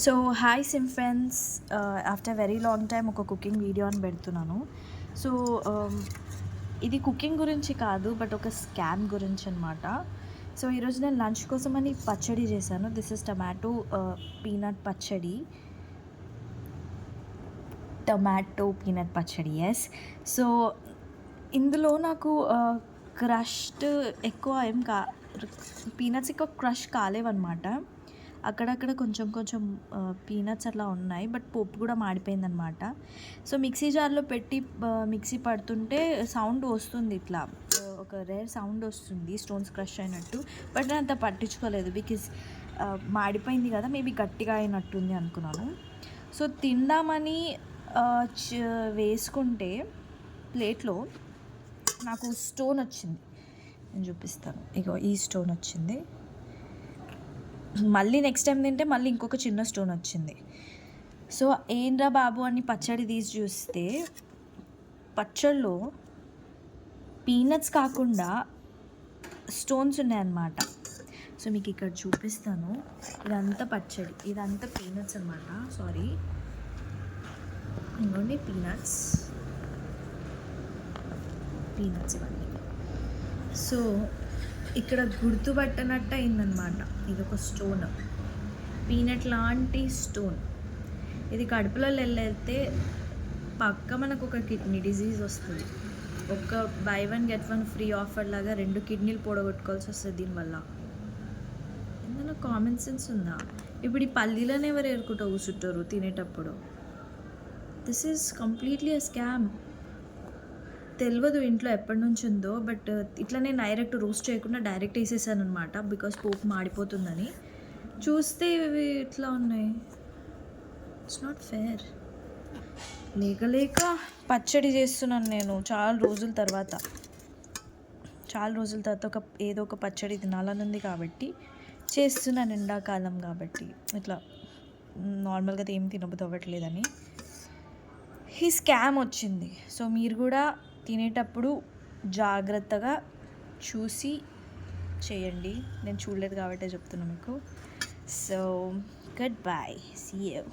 So hi SIM friends, after very long time ఒక cooking video అని పెడుతున్నాను. So ఇది కుకింగ్ గురించి కాదు, బట్ ఒక స్కామ్ గురించి అనమాట. సో ఈరోజు నేను లంచ్ కోసమని పచ్చడి చేశాను. దిస్ ఇస్ టమాటో పీనట్ పచ్చడి. ఎస్. సో ఇందులో నాకు క్రష్డ్ ఎక్కువ పీనట్స్ ఎక్కువ క్రష్ కాలేవన్నమాట. అక్కడక్కడ కొంచెం కొంచెం పీనట్స్ అట్లా ఉన్నాయి, బట్ పప్పు కూడా మాడిపోయిందనమాట. సో మిక్సీ జార్లో పెట్టి మిక్సీ పడుతుంటే సౌండ్ వస్తుంది, ఇట్లా ఒక రేర్ సౌండ్ వస్తుంది, స్టోన్స్ క్రష్ అయినట్టు. బట్ నేను అంత పట్టించుకోలేదు, బికాజ్ మాడిపోయింది కదా, మేబీ గట్టిగా అయినట్టుంది అనుకున్నాను. సో తిందామని వేసుకుంటే ప్లేట్లో నాకు స్టోన్ వచ్చింది. నేను చూపిస్తాను. ఇగో ఈ స్టోన్ వచ్చింది. మళ్ళీ నెక్స్ట్ టైం తింటే మళ్ళీ ఇంకొక చిన్న స్టోన్ వచ్చింది. సో ఏంట్రా బాబు అని పచ్చడి తీసి చూస్తే పచ్చడిలో పీనట్స్ కాకుండా స్టోన్స్ ఉన్నాయన్నమాట. సో మీకు ఇక్కడ చూపిస్తాను. ఇదంతా పచ్చడి, ఇదంతా పీనట్స్ అనమాట. సారీ, ఇంకోండి పీనట్స్ ఇవన్నీ. సో ఇక్కడ గుర్తుపట్టనట్టు అయిందనమాట. ఇది ఒక స్టోన్, పీనట్ లాంటి స్టోన్. ఇది కడుపులో వెళ్ళేస్తే పక్క మనకు ఒక కిడ్నీ డిజీజ్ వస్తుంది. ఒక బై 1 get 1 ఫ్రీ ఆఫర్ లాగా 2 కిడ్నీలు పొడగొట్టుకోవాల్సి వస్తుంది దీనివల్ల. ఏదైనా కామన్ సెన్స్ ఉందా? ఇప్పుడు ఈ పల్లీలోనే ఎవరు ఏరుకుంటూ కూర్చుంటారు తినేటప్పుడు? This is completely a scam. తెలియదు ఇంట్లో ఎప్పటి నుంచి ఉందో, బట్ ఇట్లా నేను డైరెక్ట్ రోస్ట్ చేయకుండా డైరెక్ట్ వేసేసాను అనమాట, బికాస్ పోపు మాడిపోతుందని. చూస్తే ఇవి ఇట్లా ఉన్నాయి. It's not fair. లేక పచ్చడి చేస్తున్నాను నేను చాలా రోజుల తర్వాత ఏదో ఒక పచ్చడి తినాలని ఉంది కాబట్టి చేస్తున్నాను. ఎండాకాలం కాబట్టి ఇట్లా నార్మల్గా ఏం తినబుద్ధి అవ్వట్లేదని ఈ స్కామ్ వచ్చింది. సో మీరు కూడా తినేటప్పుడు జాగ్రత్తగా చూసి చేయండి. నేను చూడలేదు కాబట్టి చెప్తున్నాను మీకు. So goodbye, see you.